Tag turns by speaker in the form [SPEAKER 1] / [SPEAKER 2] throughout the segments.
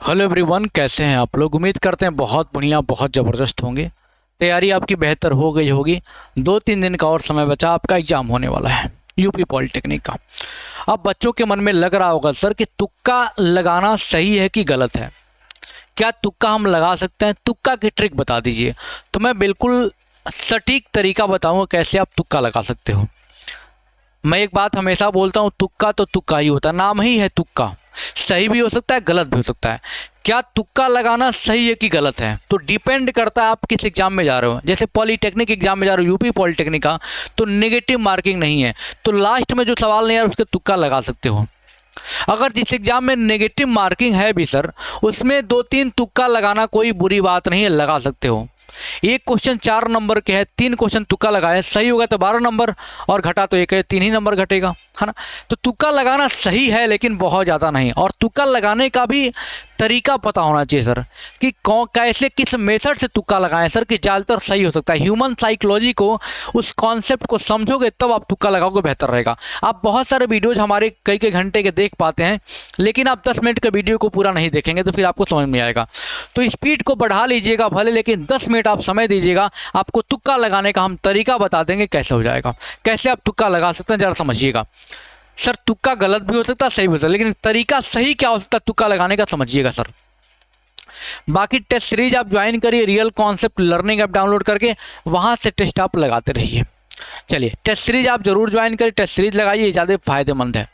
[SPEAKER 1] Hello everyone, कैसे हैं आप लोग। उम्मीद करते हैं बहुत बढ़िया, बहुत ज़बरदस्त होंगे। तैयारी आपकी बेहतर हो गई होगी। 2-3 दिन का और समय बचा, आपका एग्ज़ाम होने वाला है यूपी पॉलिटेक्निक का। अब बच्चों के मन में लग रहा होगा सर कि तुक्का लगाना सही है कि गलत है, क्या तुक्का हम लगा सकते हैं, तुक्का की ट्रिक बता दीजिए। तो मैं बिल्कुल सटीक तरीका बताऊँगा कैसे आप तुक्का लगा सकते हो। मैं एक बात हमेशा बोलता हूँ, तुक्का तो तुक्का ही होता है, नाम ही है तुक्का। सही भी हो सकता है, गलत भी हो सकता है। क्या तुक्का लगाना सही है कि गलत है, तो डिपेंड करता है आप किस एग्जाम में जा रहे हो। जैसे पॉलिटेक्निक एग्जाम में जा रहे हो, यूपी पॉलिटेक्निक का, तो नेगेटिव मार्किंग नहीं है, तो लास्ट में जो सवाल नहीं है उसके तुक्का लगा सकते हो। अगर जिस एग्जाम में नेगेटिव मार्किंग है भी सर, उसमें 2-3 तुक्का लगाना कोई बुरी बात नहीं है, लगा सकते हो। एक क्वेश्चन 4 नंबर के है, 3 क्वेश्चन तुक्का लगाए, सही होगा तो 12 नंबर, और घटा तो एक है, 3 ही नंबर घटेगा, है ना। तो तुक्का लगाना सही है, लेकिन बहुत ज़्यादा नहीं। और तुक्का लगाने का भी तरीका पता होना चाहिए सर, कि कौन कैसे किस मेथड से तुक्का लगाएं सर, कि ज़्यादातर सही हो सकता है। ह्यूमन साइकोलॉजी को, उस कॉन्सेप्ट को समझोगे तब आप तुक्का लगाओगे, बेहतर रहेगा। आप बहुत सारे वीडियोज़ हमारे कई कई घंटे के देख पाते हैं, लेकिन आप 10 मिनट के वीडियो को पूरा नहीं देखेंगे तो फिर आपको समझ में आएगा। तो स्पीड को बढ़ा लीजिएगा भले, लेकिन 10 मिनट आप समय दीजिएगा, आपको तुक्का लगाने का हम तरीका बता देंगे कैसे हो जाएगा, कैसे आप तुक्का लगा सकते हैं, ज़रा समझिएगा। सर तुक्का गलत भी हो सकता है, सही भी हो सकता है, लेकिन तरीका सही क्या हो सकता है तुक्का लगाने का, समझिएगा सर। बाकी टेस्ट सीरीज आप ज्वाइन करिए, real concept learning app download करके, वहाँ से टेस्ट आप लगाते रहिए। चलिए, टेस्ट सीरीज आप जरूर ज्वाइन करिए, टेस्ट सीरीज लगाइए, ज़्यादा फायदेमंद है।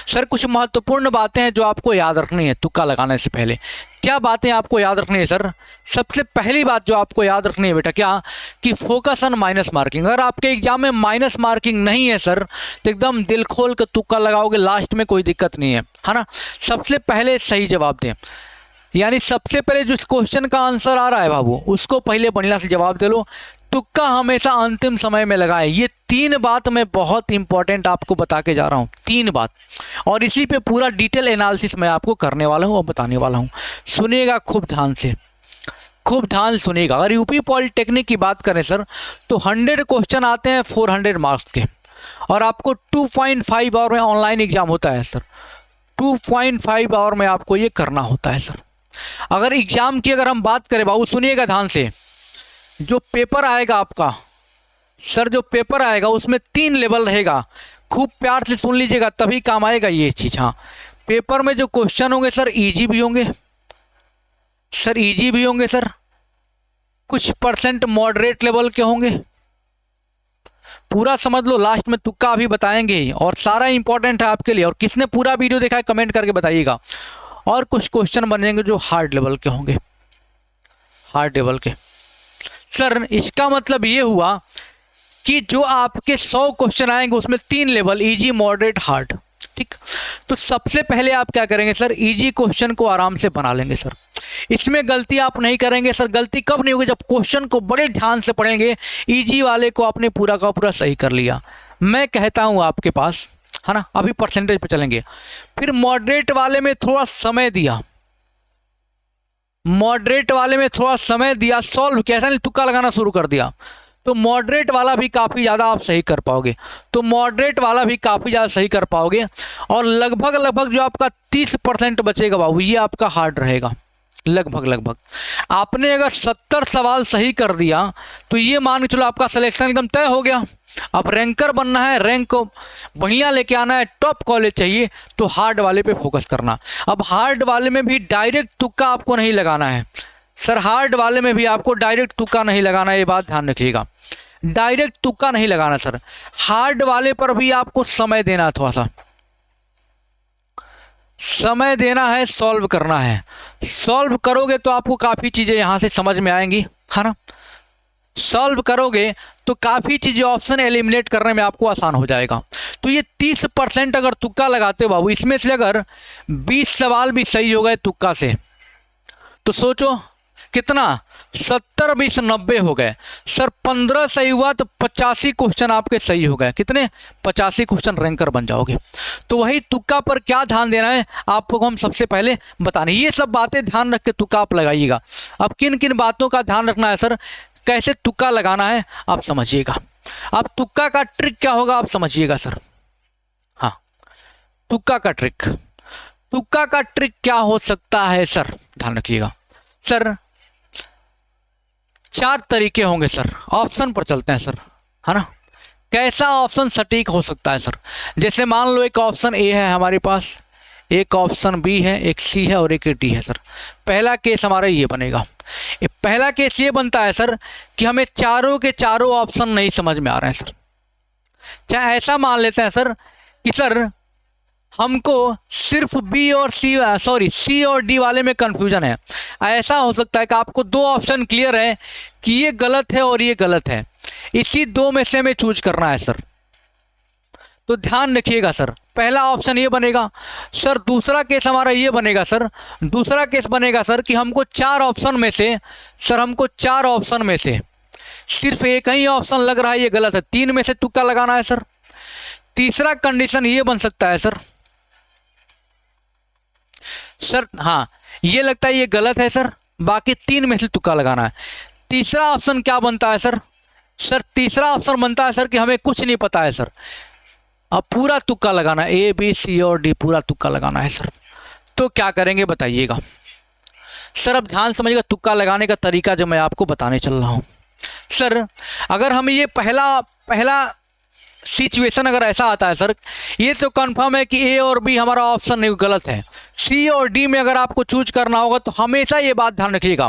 [SPEAKER 1] सर कुछ महत्वपूर्ण बातें हैं जो आपको याद रखनी है तुक्का लगाने से पहले। क्या बातें आपको याद रखनी है सर? सबसे पहली बात जो आपको याद रखनी है बेटा, क्या कि फोकस ऑन माइनस मार्किंग। अगर आपके एग्जाम में माइनस मार्किंग नहीं है सर, तो एकदम दिल खोल कर तुक्का लगाओगे, लास्ट में कोई दिक्कत नहीं है ना। सबसे पहले सही जवाब दें, यानी सबसे पहले जिस क्वेश्चन का आंसर आ रहा है बाबू, उसको पहले बढ़िया से जवाब दे लो। तुक्का हमेशा अंतिम समय में लगाएं। ये 3 बात मैं बहुत इंपॉर्टेंट आपको बता के जा रहा हूँ, 3 बात, और इसी पे पूरा डिटेल एनालिसिस मैं आपको करने वाला हूँ और बताने वाला हूँ। सुनिएगा खूब ध्यान से, खूब ध्यान से सुनिएगा। अगर यूपी पॉलिटेक्निक की बात करें सर, तो 100 क्वेश्चन आते हैं 400 मार्क्स के, और आपको 2.5 आवर में ऑनलाइन एग्जाम होता है सर। 2.5 आवर में आपको ये करना होता है सर। अगर एग्जाम की अगर हम बात करें बाबू, सुनिएगा ध्यान से, जो पेपर आएगा आपका सर, जो पेपर आएगा उसमें 3 लेवल रहेगा। खूब प्यार से सुन लीजिएगा, तभी काम आएगा ये चीज़। हाँ, पेपर में जो क्वेश्चन होंगे सर, इजी भी होंगे सर, इजी भी होंगे सर, कुछ परसेंट मॉडरेट लेवल के होंगे। पूरा समझ लो, लास्ट में तुक्का अभी बताएंगे ही, और सारा इंपॉर्टेंट है आपके लिए। और किसने पूरा वीडियो देखा है कमेंट करके बताइएगा। और कुछ क्वेश्चन बनेंगे जो हार्ड लेवल के होंगे, हार्ड लेवल के। सर इसका मतलब ये हुआ कि जो आपके 100 क्वेश्चन आएंगे उसमें 3 लेवल, इजी, मॉडरेट, हार्ड। ठीक, तो सबसे पहले आप क्या करेंगे सर, इजी क्वेश्चन को आराम से बना लेंगे सर। इसमें गलती आप नहीं करेंगे सर। गलती कब नहीं होगी, जब क्वेश्चन को बड़े ध्यान से पढ़ेंगे। इजी वाले को आपने पूरा का पूरा सही कर लिया, मैं कहता हूँ आपके पास, है ना। अभी परसेंटेज पे चलेंगे। फिर मॉडरेट वाले में थोड़ा समय दिया, मॉडरेट वाले में थोड़ा समय दिया, सॉल्व किया, ऐसा नहीं तुक्का लगाना शुरू कर दिया, तो मॉडरेट वाला भी काफ़ी ज़्यादा आप सही कर पाओगे। तो मॉडरेट वाला भी काफ़ी ज़्यादा सही कर पाओगे। और लगभग जो आपका 30% बचेगा बाबू, ये आपका हार्ड रहेगा। लगभग आपने अगर 70 सवाल सही कर दिया, तो ये मान के चलो आपका सिलेक्शन एकदम तय हो गया। अब रैंकर बनना है, रैंक को बढ़िया लेके आना है, टॉप कॉलेज चाहिए, तो हार्ड वाले पे फोकस करना। अब हार्ड वाले में भी डायरेक्ट तुक्का आपको नहीं लगाना है सर, हार्ड वाले में भी आपको डायरेक्ट तुक्का नहीं लगाना है, ये बात ध्यान रखिएगा। डायरेक्ट तुक्का नहीं लगाना सर, हार्ड वाले पर भी आपको समय देना है, थोड़ा सा समय देना है, सॉल्व करना है। सॉल्व करोगे तो आपको काफ़ी चीज़ें यहाँ से समझ में आएंगी, है ना। सॉल्व करोगे तो काफ़ी चीज़ें ऑप्शन एलिमिनेट करने में आपको आसान हो जाएगा। तो ये 30% अगर तुक्का लगाते हो बाबू, इसमें से अगर 20 सवाल भी सही हो गए तुक्का से, तो सोचो कितना, 70, 20, 90 हो गए सर। 15 सही हुआ तो 85 क्वेश्चन आपके सही हो गए। कितने? 85 क्वेश्चन रैंकर बन जाओगे। तो वही तुक्का पर क्या ध्यान देना है आपको हम सबसे पहले बताने, ये सब बातें ध्यान रख के तुक्का आप लगाइएगा। अब किन किन बातों का ध्यान रखना है सर, कैसे तुक्का लगाना है आप समझिएगा। अब तुक्का का ट्रिक क्या होगा आप समझिएगा सर। हाँ, तुक्का का ट्रिक, तुक्का का ट्रिक क्या हो सकता है सर, ध्यान रखिएगा सर। 4 तरीके होंगे सर, ऑप्शन पर चलते हैं सर, है ना। कैसा ऑप्शन सटीक हो सकता है सर, जैसे मान लो एक ऑप्शन ए है हमारे पास, एक ऑप्शन बी है, एक सी है और एक डी है सर। पहला केस हमारा ये बनेगा, पहला केस ये बनता है सर कि हमें चारों के चारों ऑप्शन नहीं समझ में आ रहे हैं सर। चाहे ऐसा मान लेते हैं सर कि सर हमको सिर्फ बी और सी और डी वाले में कंफ्यूजन है। ऐसा हो सकता है कि आपको 2 ऑप्शन क्लियर है कि ये गलत है और ये गलत है, इसी 2 में से हमें चूज करना है सर। तो ध्यान रखिएगा सर, पहला ऑप्शन ये बनेगा सर। दूसरा केस हमारा ये बनेगा सर, दूसरा केस बनेगा सर कि हमको 4 ऑप्शन में से सर, हमको 4 ऑप्शन में से सिर्फ एक ही ऑप्शन लग रहा है ये गलत है, 3 में से तुक्का लगाना है सर। तीसरा कंडीशन ये बन सकता है सर हाँ ये लगता है ये गलत है सर, बाकी 3 में से तुक्का लगाना है। तीसरा ऑप्शन क्या बनता है सर, तीसरा ऑप्शन बनता है सर कि हमें कुछ नहीं पता है सर, अब पूरा तुक्का लगाना है, ए बी सी और डी पूरा तुक्का लगाना है सर। तो क्या करेंगे बताइएगा सर। अब ध्यान समझिएगा तुक्का लगाने का तरीका जो मैं आपको बताने चल रहा हूँ सर। अगर हम ये पहला सिचुएशन अगर ऐसा आता है सर, ये तो कंफर्म है कि ए और बी हमारा ऑप्शन नहीं गलत है, सी और डी में अगर आपको चूज करना होगा तो हमेशा ये बात ध्यान रखिएगा।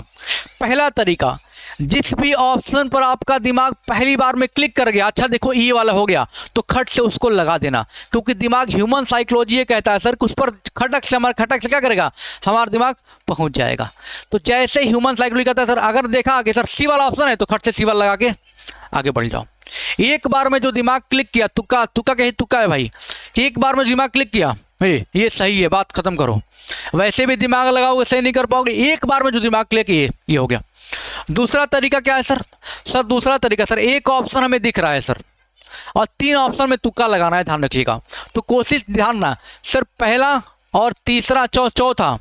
[SPEAKER 1] पहला तरीका, जिस भी ऑप्शन पर आपका दिमाग पहली बार में क्लिक कर गया, अच्छा देखो ई वाला हो गया, तो खट से उसको लगा देना, क्योंकि दिमाग ह्यूमन साइकोलॉजी ये कहता है सर कि उस पर खटक से क्या करेगा, हमारा दिमाग पहुंच जाएगा। तो जैसे ह्यूमन साइकोलॉजी कहता है सर, अगर देखा कि सर सी वाला ऑप्शन है तो खट से सी वाला लगा के आगे बढ़ जाओ। एक बार में जो दिमाग क्लिक किया, तुक्का कहीं तुक्का है भाई, कि एक बार में दिमाग क्लिक किया ये सही है, बात खत्म करो। वैसे भी दिमाग लगाओगे सही नहीं कर पाओगे, एक बार में जो दिमाग क्लिक ये हो गया। दूसरा तरीका क्या है सर, दूसरा तरीका सर, एक ऑप्शन हमें दिख रहा है सर और 3 ऑप्शन में तुक्का लगाना है, ध्यान रखिएगा। तो कोशिश ध्यान ना सर, पहला और तीसरा चौथा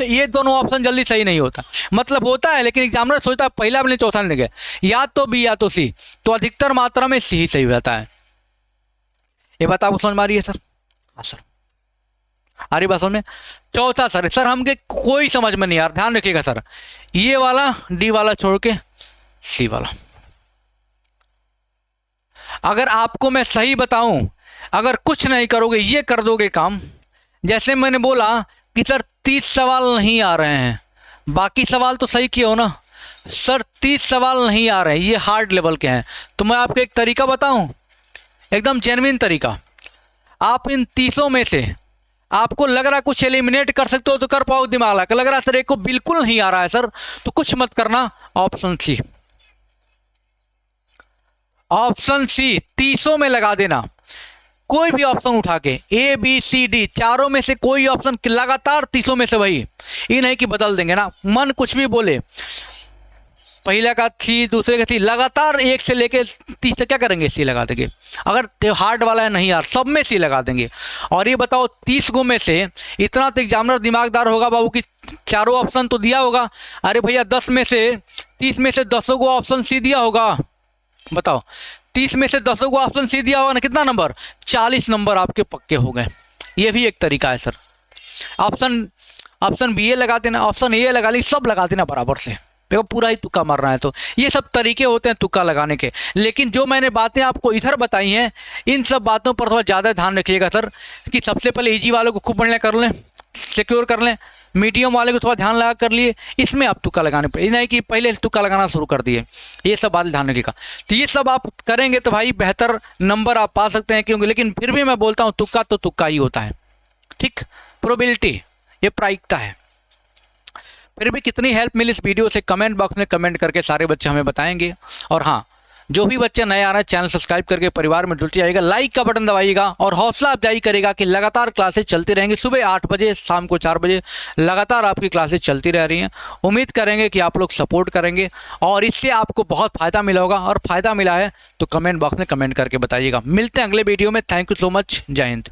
[SPEAKER 1] ये दोनों ऑप्शन जल्दी सही नहीं होता, मतलब होता है लेकिन एग्जामिनर सोचता है पहला अपने चौथा नहीं गया, या तो बी या तो सी, तो अधिकतर मात्रा में सी ही सही होता है। ये बात आपको समझ में आ रही है सर? हाँ सर, आ रही बात समझ में। चौथा सर हमके कोई समझ में नहीं आ रहा, ध्यान रखिएगा सर, ये वाला डी वाला छोड़ के सी वाला। अगर आपको मैं सही बताऊं, अगर कुछ नहीं करोगे ये कर दोगे काम, जैसे मैंने बोला कि सर 30 सवाल नहीं आ रहे हैं, बाकी सवाल तो सही किए हो ना सर, 30 सवाल नहीं आ रहे हैं, ये हार्ड लेवल के हैं। तो मैं आपको एक तरीका बताऊं, एकदम जेन्युइन तरीका, आप इन 30 में से आपको लग रहा कुछ एलिमिनेट कर सकते हो तो कर पाओ, दिमाग लगा लग रहा सर एक को बिल्कुल नहीं आ रहा है सर, तो कुछ मत करना, ऑप्शन सी 30 में लगा देना। कोई भी ऑप्शन उठा के ए बी सी डी चारों में से कोई ऑप्शन लगातार 30 में से वही, ये नहीं कि बदल देंगे ना, मन कुछ भी बोले, पहले का सी दूसरे का सी, लगातार 1 से लेके 30 तक क्या करेंगे, सी लगा देंगे। अगर हार्ड वाला है नहीं यार, सब में सी लगा देंगे। और ये बताओ 30 गो में से इतना तो एग्जामिनर दिमागदार होगा बाबू कि चारों ऑप्शन तो दिया होगा, अरे भैया 30 में से 10 गो ऑप्शन सी दिया होगा, बताओ 30 में से 10 गो ऑप्शन सी दिया होगा ना, कितना नंबर, 40 नंबर आपके पक्के हो गए। ये भी एक तरीका है सर। ऑप्शन बी ए लगा देना, ऑप्शन ए लगा ली, सब लगा देना बराबर से, देखो पूरा ही तुक्का मारना है। तो ये सब तरीके होते हैं तुक्का लगाने के, लेकिन जो मैंने बातें आपको इधर बताई हैं, इन सब बातों पर थोड़ा ज़्यादा ध्यान रखिएगा सर, कि सबसे पहले इजी वालों को खूब बढ़िया कर लें, सिक्योर कर लें, मीडियम वाले को थोड़ा ध्यान लगा कर लिए, इसमें आप तुक्का लगाने पर, नहीं कि पहले तुक्का लगाना शुरू कर दिए, ये सब बात ध्यान रखिएगा। तो ये सब आप करेंगे तो भाई बेहतर नंबर आप पा सकते हैं, क्योंकि लेकिन फिर भी मैं बोलता हूँ तुक्का तो तुक्का ही होता है, ठीक, प्रोबेबिलिटी ये प्रायिकता है। फिर भी कितनी हेल्प मिली इस वीडियो से कमेंट बॉक्स में कमेंट करके सारे बच्चे हमें बताएंगे। और हाँ, जो भी बच्चे नए आ रहे हैं चैनल सब्सक्राइब करके परिवार में जुड़ते जाइएगा, लाइक का बटन दबाइएगा और हौसला अफजाई करेगा कि लगातार क्लासेस चलती रहेंगी, सुबह 8 बजे शाम को 4 बजे लगातार आपकी क्लासेस चलती रह रही हैं। उम्मीद करेंगे कि आप लोग सपोर्ट करेंगे और इससे आपको बहुत फ़ायदा मिला होगा, और फ़ायदा मिला है तो कमेंट बॉक्स में कमेंट करके बताइएगा। मिलते हैं अगले वीडियो में, थैंक यू सो मच, जय हिंद।